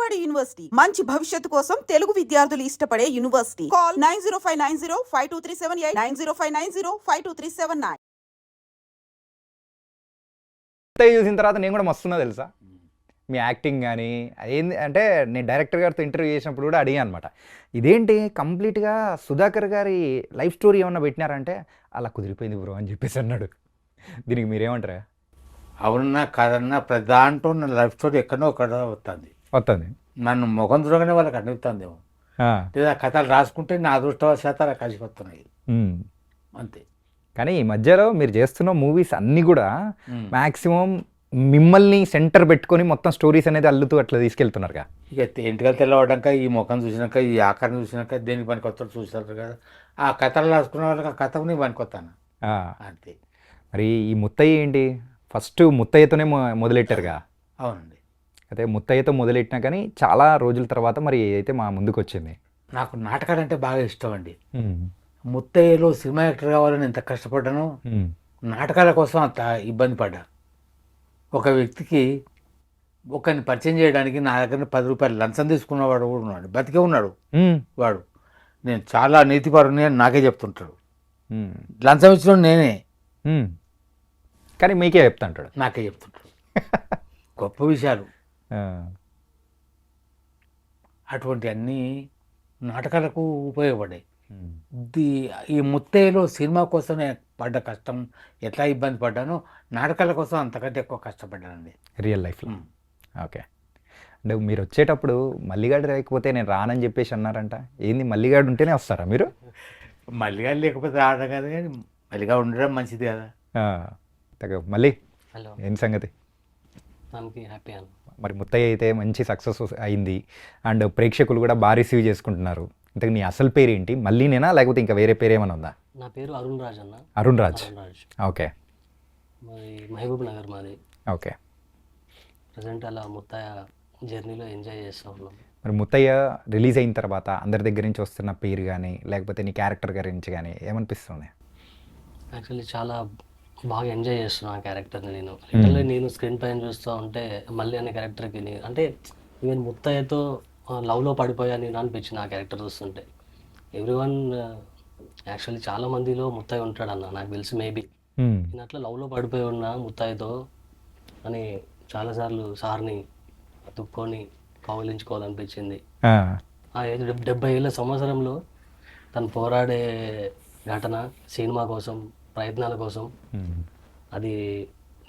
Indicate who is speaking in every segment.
Speaker 1: బాలబడి యూనివర్సిటీ మంచి భవిష్యత్తు కోసం తెలుగు విద్యార్థులు ఇష్టపడే యూనివర్సిటీ. కాల్ 9059052378 9059052379.
Speaker 2: చూసిన తర్వాత నేను కూడా మస్తున్నా తెలుసా మీ యాక్టింగ్ కానీ ఏంది అంటే నేను డైరెక్టర్ గారితో ఇంటర్వ్యూ చేసినప్పుడు కూడా అడిగాను అనమాట. ఇదేంటి కంప్లీట్గా సుధాకర్ గారి లైఫ్ స్టోరీ ఏమన్నా పెట్టినారంటే అలా కుదిరిపోయింది బ్రో అని చెప్పేసి అన్నాడు. దీనికి మీరేమంటారా?
Speaker 3: అవునన్నా కాదన్నా ప్రతి దాంట్లో నా లైఫ్ స్టోరీ ఎక్కడో ఒక్కడ
Speaker 2: వస్తుంది.
Speaker 3: నన్ను ముఖం చూడగానే వాళ్ళకి అనిపిస్తుందేమో, లేదా కథలు రాసుకుంటే నా అదృష్టవశాత్తు అలా కలిసిపోతున్నాయి అంతే.
Speaker 2: కానీ ఈ మధ్యలో మీరు చేస్తున్న మూవీస్ అన్నీ కూడా మ్యాక్సిమం మిమ్మల్ని సెంటర్ పెట్టుకొని మొత్తం స్టోరీస్ అనేది అల్లుతూ అట్లా తీసుకెళ్తున్నారుగా.
Speaker 3: ఇక ఇంటికి తెల్లవడాక ఈ ముఖం చూసినాక ఈ ఆకారం చూసినాక దేనికి పనికొస్తాడు చూసారు కదా, ఆ కథలు రాసుకున్న వాళ్ళకి ఆ కథకు నేను పనికొస్తాను అంతే.
Speaker 2: మరి ఈ ముత్తయ్య ఏంటి ఫస్ట్ ముత్తయ్యతోనే మొదలెట్టారుగా?
Speaker 3: అవునండి.
Speaker 2: అయితే ముత్తయ్యతో మొదలెట్టినా కానీ చాలా రోజుల తర్వాత మరి అయితే మా ముందుకు వచ్చింది.
Speaker 3: నాకు నాటకాలు అంటే బాగా ఇష్టం అండి. ముత్తయ్యలో సినిమా యాక్టర్ కావాలని ఎంత కష్టపడ్డానో నాటకాల కోసం అంత ఇబ్బంది పడ్డా. ఒక వ్యక్తికి ఒకరిని పరిచయం చేయడానికి నా దగ్గర 10 రూపాయలు లంచం తీసుకున్నవాడు కూడా ఉన్నాడు, బతికే ఉన్నాడు వాడు. నేను చాలా నీతిపరుని అని నాకే చెప్తుంటాడు. లంచం ఇచ్చిన నేనే,
Speaker 2: కానీ మీకే చెప్తుంటాడు,
Speaker 3: నాకే చెప్తుంటాడు గొప్ప విషయాలు. అటువంటి అన్నీ నాటకాలకు ఉపయోగపడ్డాయి. ఈ ముత్తయ్యలో సినిమా కోసం నేను పడ్డ కష్టం, ఎట్లా ఇబ్బంది పడ్డానో నాటకాల కోసం అంతకంటే ఎక్కువ కష్టపడ్డానండి
Speaker 2: రియల్ లైఫ్లో. ఓకే. అంటే మీరు వచ్చేటప్పుడు మల్లిగాడు లేకపోతే నేను రానని చెప్పేసి అన్నారంట. ఏంది మల్లిగాడు ఉంటేనే వస్తారా మీరు?
Speaker 3: మల్లిగాడు లేకపోతే రావడం కదా, కానీ మల్లిగాడు ఉండడం మంచిది కదా.
Speaker 2: మళ్ళీ
Speaker 4: హలో,
Speaker 2: ఏం సంగతి?
Speaker 4: హ్యాపీ అన్న.
Speaker 2: మరి ముత్తయ్య అయితే మంచి సక్సెస్ అయింది అండ్ ప్రేక్షకులు కూడా బాగా రిసీవ్ చేసుకుంటున్నారు. ఇంతకు నీ అసలు పేరు ఏంటి? మళ్ళీ నేనా లేకపోతే ఇంకా వేరే పేరు ఏమైనా ఉందా?
Speaker 4: నా పేరు అరుణ్ రాజ్ అన్న.
Speaker 2: అరుణ్ రాజ్. ఓకే.
Speaker 4: మరి మహబూబ్ నగర్ మాది.
Speaker 2: ఓకే.
Speaker 4: ప్రజెంట్ అలా ముత్తయ్య జర్నీలో ఎంజాయ్ చేస్తూ ఉన్నాం.
Speaker 2: మరి ముత్తయ్య రిలీజ్ అయిన తర్వాత అందరి దగ్గర నుంచి వస్తున్న పేరు కానీ లేకపోతే నీ క్యారెక్టర్ గురించి కానీ ఏమనిపిస్తుంది?
Speaker 4: యాక్చువల్లీ చాలా బాగా ఎంజాయ్ చేస్తున్నాను ఆ క్యారెక్టర్ని. నేను స్క్రీన్ పైన చూస్తూ ఉంటే మళ్ళీ అనే క్యారెక్టర్కి అంటే ఈవెన్ ముత్తయ్యతో లవ్లో పడిపోయా నేను అనిపించింది ఆ క్యారెక్టర్ చూస్తుంటే. ఎవ్రీవన్ యాక్చువల్లీ చాలా మందిలో ముత్తయ్య ఉంటాడు అన్న, నాకు తెలిసి మేబీ నేను అట్లా లవ్లో పడిపోయి ఉన్నా ముత్తయ్యతో అని చాలాసార్లు సార్ని అతుక్కొని కౌగిలించుకోవాలనిపించింది. ఆ 70 ఏళ్ళ సంవత్సరంలో తను పోరాడే ఘటన సినిమా కోసం, ప్రయత్నాల కోసం, అది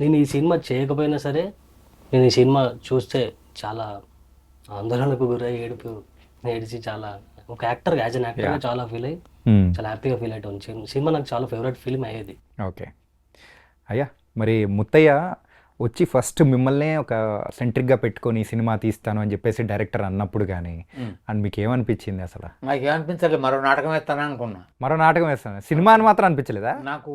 Speaker 4: నేను ఈ సినిమా చేయకపోయినా సరే నేను ఈ సినిమా చూస్తే చాలా ఆందోళనకు గురై ఏడిచి చాలా ఒక యాక్టర్గా యాజ్ అన్ యాక్టర్గా చాలా ఫీల్ అయ్యి చాలా హ్యాపీగా ఫీల్ అవుతాను. సినిమా నాకు చాలా ఫేవరెట్ ఫిల్మ్ అయ్యేది.
Speaker 2: ఓకే అయ్యా, మరి ముత్తయ్య వచ్చి ఫస్ట్ మిమ్మల్నే ఒక సెంట్రిక్గా పెట్టుకొని సినిమా తీస్తాను అని చెప్పేసి డైరెక్టర్ అన్నప్పుడు కానీ అండ్ మీకు ఏమనిపించింది అసలు?
Speaker 3: నాకు ఏమనిపించలేదు, మరో నాటకం వేస్తాను అనుకున్నా.
Speaker 2: మరో నాటకం వేస్తాను, సినిమా అని మాత్రం అనిపించలేదా?
Speaker 3: నాకు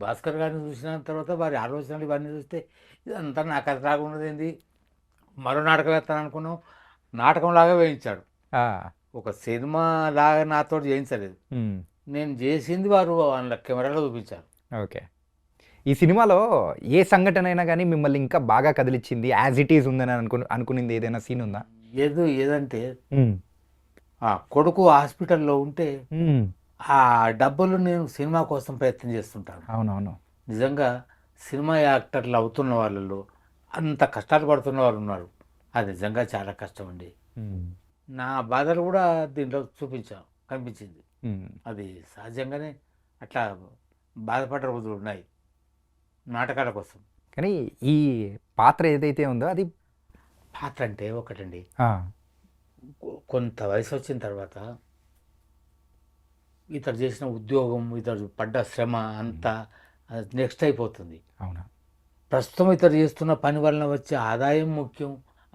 Speaker 3: భాస్కర్ గారిని చూసిన తర్వాత వారి ఆలోచనలు ఇవన్నీ చూస్తే ఇదంతా నాకు అది రాకున్నది ఏంది, మరో నాటకం వేస్తాను అనుకున్నాం. నాటకంలాగా వేయించాడు, ఒక సినిమా లాగా నాతో చేయించలేదు. నేను చేసింది వారు వాళ్ళ కెమెరాలో చూపించారు.
Speaker 2: ఓకే. ఈ సినిమాలో ఏ సంఘటన అయినా కానీ మిమ్మల్ని ఇంకా బాగా కదిలిచ్చింది, యాజ్ ఇట్ ఈజ్ ఉందని అనుకునింది ఏదైనా సీన్ ఉందా?
Speaker 3: ఏదంటే ఆ కొడుకు హాస్పిటల్లో ఉంటే ఆ డబ్బులు నేను సినిమా కోసం ప్రయత్నం చేస్తుంటాను.
Speaker 2: అవునవును.
Speaker 3: నిజంగా సినిమా యాక్టర్లు అవుతున్న వాళ్ళలో అంత కష్టాలు పడుతున్న వాళ్ళు ఉన్నారు. అది నిజంగా చాలా కష్టం అండి. నా బాధలు కూడా దీంట్లో కనిపించింది. అది సహజంగానే అట్లా బాధపడ్డ రోజులు ఉన్నాయి నాటకాల కోసం.
Speaker 2: కానీ ఈ పాత్ర ఏదైతే ఉందో అది
Speaker 3: పాత్ర అంటే ఒకటండి, కొంత వయసు వచ్చిన తర్వాత ఇతడు చేసిన ఉద్యోగం, ఇతడు పడ్డ శ్రమ అంతా నెక్స్ట్ అయిపోతుంది.
Speaker 2: అవునా?
Speaker 3: ప్రస్తుతం ఇతడు చేస్తున్న పని వలన వచ్చే ఆదాయం ముఖ్యం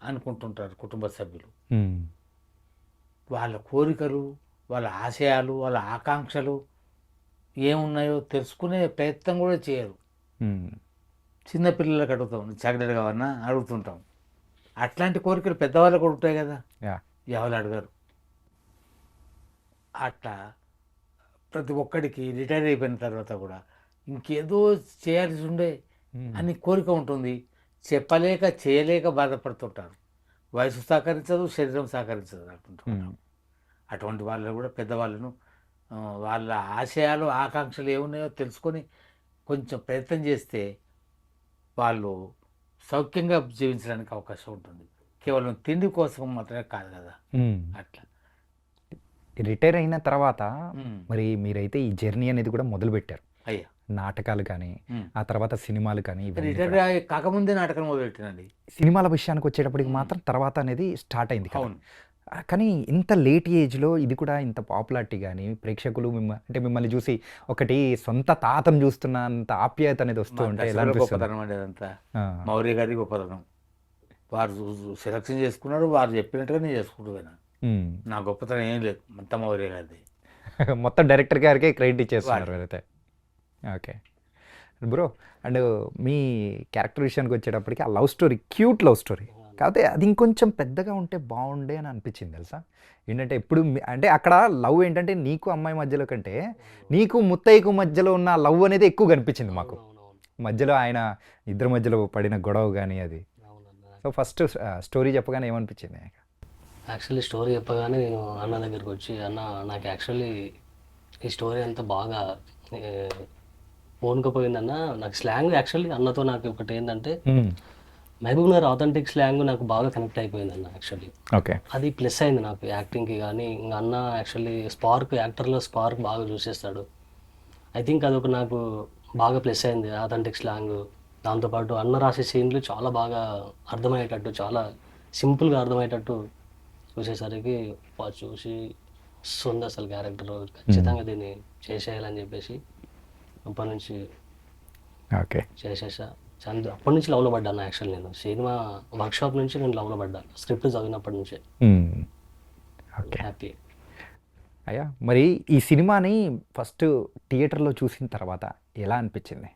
Speaker 3: అనుకుంటుంటారు కుటుంబ సభ్యులు. వాళ్ళ కోరికలు, వాళ్ళ ఆశయాలు, వాళ్ళ ఆకాంక్షలు ఏమున్నాయో తెలుసుకునే ప్రయత్నం కూడా చేయరు. చిన్నపిల్లలకు అడుగుతాం, చాక్లెట్ కావాలన్నా అడుగుతుంటాం. అట్లాంటి కోరికలు పెద్దవాళ్ళకు కూడా ఉంటాయి కదా, ఎవరు అడగరు. అట్లా ప్రతి ఒక్కడికి రిటైర్ అయిపోయిన తర్వాత కూడా ఇంకేదో చేయాల్సి ఉండే అని కోరిక ఉంటుంది. చెప్పలేక చేయలేక బాధపడుతుంటారు. వయసు సహకరించదు, శరీరం సహకరించదు అనుకుంటున్నాం. అటువంటి వాళ్ళు కూడా పెద్దవాళ్ళను వాళ్ళ ఆశయాలు ఆకాంక్షలు ఏమున్నాయో తెలుసుకొని కొంచెం ప్రయత్నం చేస్తే వాళ్ళు సౌఖ్యంగా జీవించడానికి అవకాశం ఉంటుంది. కేవలం తిండి కోసం మాత్రమే కాదు కదా. అట్లా
Speaker 2: రిటైర్ అయిన తర్వాత
Speaker 3: ఉమ్.
Speaker 2: మరి మీరైతే ఈ జర్నీ అనేది కూడా మొదలుపెట్టారు.
Speaker 3: అయ్యా
Speaker 2: నాటకాలు కానీ
Speaker 3: ఉమ్.
Speaker 2: ఆ తర్వాత సినిమాలు కానీ ఇవన్నీ
Speaker 3: రిటైర్
Speaker 2: కూడా.
Speaker 3: కాకముందే నాటకం మొదలెట్టినండి.
Speaker 2: సినిమాల విషయానికి వచ్చేటప్పటికి మాత్రం తర్వాత అనేది స్టార్ట్ అయింది కదా.
Speaker 3: అవును.
Speaker 2: కానీ ఇంత లేట్ ఏజ్లో ఇది కూడా ఇంత పాపులారిటీ కానీ ప్రేక్షకులు అంటే మిమ్మల్ని చూసి ఒకటి సొంత తాతను చూస్తున్నంత ఆప్యాయత అనేది వస్తూ
Speaker 3: మా
Speaker 2: ఉంటే ఎలా
Speaker 3: దర్శకుల
Speaker 2: అనిపిస్తుంది?
Speaker 3: గొప్పతనం అండి అదంతా.
Speaker 2: ఆ,
Speaker 3: మౌర్య గారి గొప్పతనం. వారు సెలక్షన్ చేసుకున్నారు, వారు చెప్పినట్టుగా నేను చేసుకుంటూ పోయినా.
Speaker 2: ఉమ్.
Speaker 3: నా గొప్పతనం ఏం లేదు, మొత్తం మౌర్య గారిది.
Speaker 2: మొత్తం డైరెక్టర్ గారికే క్రెడిట్ ఇచ్చేస్తున్నారు అయితే. Okay bro, and me character విషయానికి వచ్చేటప్పటికి ఆ love story cute love story కాకపోతే అది ఇంకొంచెం పెద్దగా ఉంటే బాగుండే అని అనిపించింది తెలుసా. ఏంటంటే ఎప్పుడు అంటే అక్కడ లవ్ ఏంటంటే నీకు అమ్మాయి మధ్యలో కంటే నీకు ముత్తయ్యకు మధ్యలో ఉన్న లవ్ అనేది ఎక్కువ కనిపించింది మాకు.
Speaker 4: అవునవును
Speaker 2: మధ్యలో ఆయన ఇద్దరి మధ్యలో పడిన గొడవ కానీ అది.
Speaker 4: అవునన్నా.
Speaker 2: సో ఫస్ట్ స్టోరీ చెప్పగానే ఏమనిపించింది?
Speaker 4: యాక్చువల్లీ స్టోరీ చెప్పగానే నేను అన్న దగ్గరికి వచ్చి, అన్న నాకు యాక్చువల్లీ ఈ స్టోరీ అంతా బాగా పోనుకపోయిందన్న. నాకు స్లాంగ్ యాక్చువల్లీ అన్నతో నాకు ఒకటి ఏంటంటే మహబూబ్ నగర్ ఆథెంటిక్ స్లాంగ్ నాకు బాగా కనెక్ట్ అయిపోయింది అన్న. Actually
Speaker 2: okay.
Speaker 4: అది ప్లస్ అయింది నాకు యాక్టింగ్కి. కానీ ఇంకా అన్న యాక్చువల్లీ యాక్టర్లో స్పార్క్ బాగా చూసేస్తాడు. ఐ థింక్ అదొక నాకు బాగా ప్లస్ అయింది ఆథెంటిక్ స్లాంగ్. దాంతోపాటు అన్న రాసే సీన్లు చాలా బాగా అర్థమయ్యేటట్టు, చాలా సింపుల్గా అర్థమయ్యేటట్టు చూసేసరికి చూసి వస్తుంది అసలు క్యారెక్టర్ ఖచ్చితంగా దీన్ని చేసేయాలని చెప్పేసి అప్పటి నుంచి
Speaker 2: ఓకే.
Speaker 4: చేసేసా. అప్పటి నుంచి లవ్లో పడ్డాను యాక్చువల్. నేను సినిమా వర్క్షాప్ నుంచి నేను లవ్లో పడ్డాను, స్క్రిప్ట్ చదివినప్పటి నుంచే.
Speaker 2: Okay
Speaker 4: happy.
Speaker 2: అయ్యా మరి ఈ సినిమాని ఫస్ట్ థియేటర్లో చూసిన తర్వాత ఎలా అనిపించింది?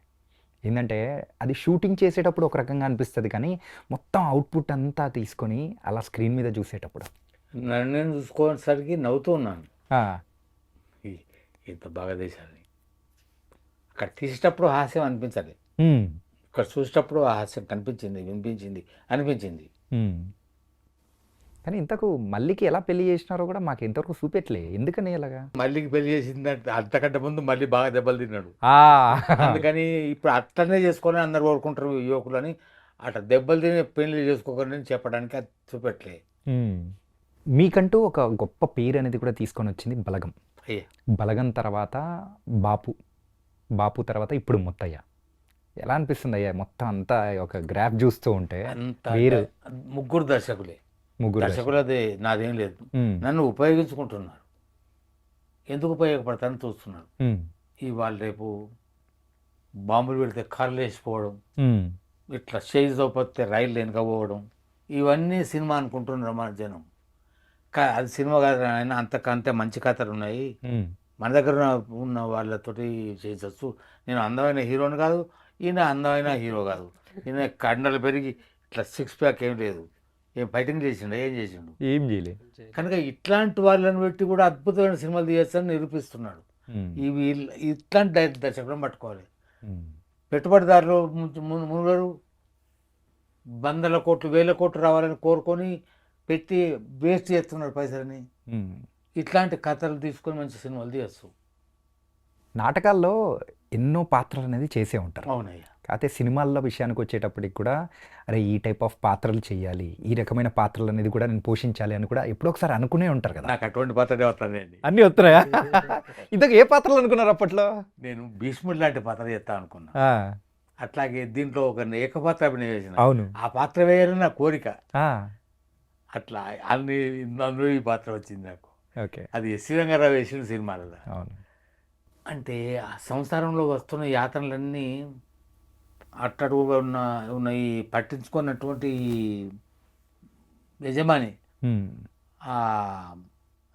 Speaker 2: ఏంటంటే అది షూటింగ్ చేసేటప్పుడు ఒక రకంగా అనిపిస్తుంది కానీ మొత్తం అవుట్పుట్ అంతా తీసుకొని అలా స్క్రీన్ మీద చూసేటప్పుడు
Speaker 3: నన్ను నేను చూసుకోసరికి నవ్వుతూ ఉన్నాను.
Speaker 2: ఆ,
Speaker 3: ఇంత బాగా తీశారని. అక్కడ తీసేటప్పుడు హాస్యం అనిపించాలి,
Speaker 2: ఉమ్,
Speaker 3: ఇక్కడ చూసేటప్పుడు ఆ హాస్యం కనిపించింది, వినిపించింది, అనిపించింది.
Speaker 2: ఉమ్. కానీ ఇంతకు మల్లికి ఎలా పెళ్లి చేసినారో కూడా మాకు ఇంతవరకు చూపెట్టలే. ఎందుకని ఇలాగా?
Speaker 3: మళ్ళీకి పెళ్లి చేసిందంటే అంతకంటే ముందు మళ్ళీ బాగా దెబ్బలు తిన్నాడు.
Speaker 2: ఆ,
Speaker 3: అందుకని ఇప్పుడు అట్లనే చేసుకొని అందరు కోరుకుంటారు యువకులని. అట్లా దెబ్బలు తిని పెళ్లి చేసుకోకని చెప్పడానికి అది చూపెట్టలే.
Speaker 2: ఉమ్. మీకంటూ ఒక గొప్ప పేరు అనేది కూడా తీసుకొని వచ్చింది బలగం.
Speaker 3: అయ్యా
Speaker 2: బలగం తర్వాత బాపు తర్వాత ఇప్పుడు ముత్తయ్య. ఎలా అనిపిస్తుంది అయ్యా మొత్తం అంతా ఒక గ్రాఫ్ చూస్తూ ఉంటే?
Speaker 3: అంత
Speaker 2: వీరు
Speaker 3: ముగ్గురు దర్శకులే.
Speaker 2: ముగ్గురు
Speaker 3: దర్శకులది నాదేం లేదు.
Speaker 2: ఉమ్,
Speaker 3: నన్ను ఉపయోగించుకుంటున్నారు, ఎందుకు ఉపయోగపడతానని చూస్తున్నారు.
Speaker 2: ఉమ్,
Speaker 3: ఇవాళ రేపు బాంబులు పెడితే కార్లు వేసిపోవడం,
Speaker 2: ఉమ్,
Speaker 3: ఇట్లా స్టేజ్ తోపొస్తే రైలు వెనకపోవడం, ఇవన్నీ సినిమా అనుకుంటున్నారు మన జనం. అది సినిమా కాదు ఆయన, అంతకంతే మంచి కథలు ఉన్నాయి.
Speaker 2: ఉమ్,
Speaker 3: మన దగ్గర ఉన్న వాళ్ళతోటి చేయవచ్చు. నేను అందమైన హీరోని కాదు, ఈయన అందమైన హీరో కాదు. ఈయన కండలు పెరిగి ఇట్లా సిక్స్ ప్యాక్ ఏం లేదు, ఏం ఫైటింగ్ చేసిండు, ఏం చేసిండు.
Speaker 2: ఏం చేయలే.
Speaker 3: కనుక ఇట్లాంటి వాళ్ళని పెట్టి కూడా అద్భుతమైన సినిమాలు తీయచ్చని నిరూపిస్తున్నాడు.
Speaker 2: ఉమ్,
Speaker 3: ఇవి ఇట్లాంటి దర్శకులను పట్టుకోవాలి.
Speaker 2: ఉమ్,
Speaker 3: పెట్టుబడిదారులు మునుగరు వందల కోట్లు వేల కోట్లు రావాలని కోరుకొని పెట్టి వేస్ట్ చేస్తున్నారు పైసలని.
Speaker 2: ఉమ్.
Speaker 3: ఇట్లాంటి కథలు తీసుకొని మంచి సినిమాలు తీయచ్చు.
Speaker 2: నాటకాల్లో ఎన్నో పాత్రలు అనేది చేసే ఉంటారు.
Speaker 3: అవునయ్యా.
Speaker 2: కాకపోతే సినిమాల్లో విషయానికి వచ్చేటప్పటికి కూడా అరే ఈ టైప్ ఆఫ్ పాత్రలు చేయాలి, ఈ రకమైన పాత్రలు అనేది కూడా నేను పోషించాలి అని కూడా ఎప్పుడో ఒకసారి అనుకునే ఉంటారు కదా.
Speaker 3: నాకు అటువంటి పాత్రనే వస్తుందండి.
Speaker 2: అన్నీ వస్తున్నాయా? ఇంతకు ఏ పాత్రలు అనుకున్నారు అప్పట్లో?
Speaker 3: నేను భీష్ముడు లాంటి పాత్ర చేస్తా అనుకున్నా.
Speaker 2: ఆ,
Speaker 3: అట్లాగే దీంట్లో ఒక ఏకపాత్ర అభినయం చేసిన,
Speaker 2: అవును.
Speaker 3: ఆ పాత్ర వేయాలని నా కోరిక.
Speaker 2: ఆ,
Speaker 3: అట్లా అందులో ఈ పాత్ర వచ్చింది నాకు.
Speaker 2: ఓకే.
Speaker 3: అది ఎస్సీ రంగారావు వేసిన సినిమాలలో.
Speaker 2: అవును.
Speaker 3: అంటే ఆ సంసారంలో వస్తున్న యాతనలన్నీ అట్టడుగుగా ఉన్న ఈ పట్టించుకున్నటువంటి యజమాని,
Speaker 2: ఉమ్,
Speaker 3: ఆ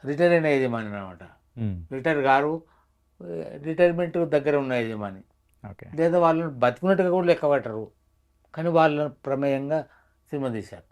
Speaker 3: రిటైర్ అయిన యజమాని అనమాట.
Speaker 2: ఉమ్,
Speaker 3: రిటైర్ గారు రిటైర్మెంట్ దగ్గర ఉన్న యజమాని,
Speaker 2: ఓకే.
Speaker 3: లేదా వాళ్ళని బతుకున్నట్టుగా కూడా లెక్క పట్టరు, కానీ వాళ్ళ ప్రమేయంగా సినిమా తీశారు.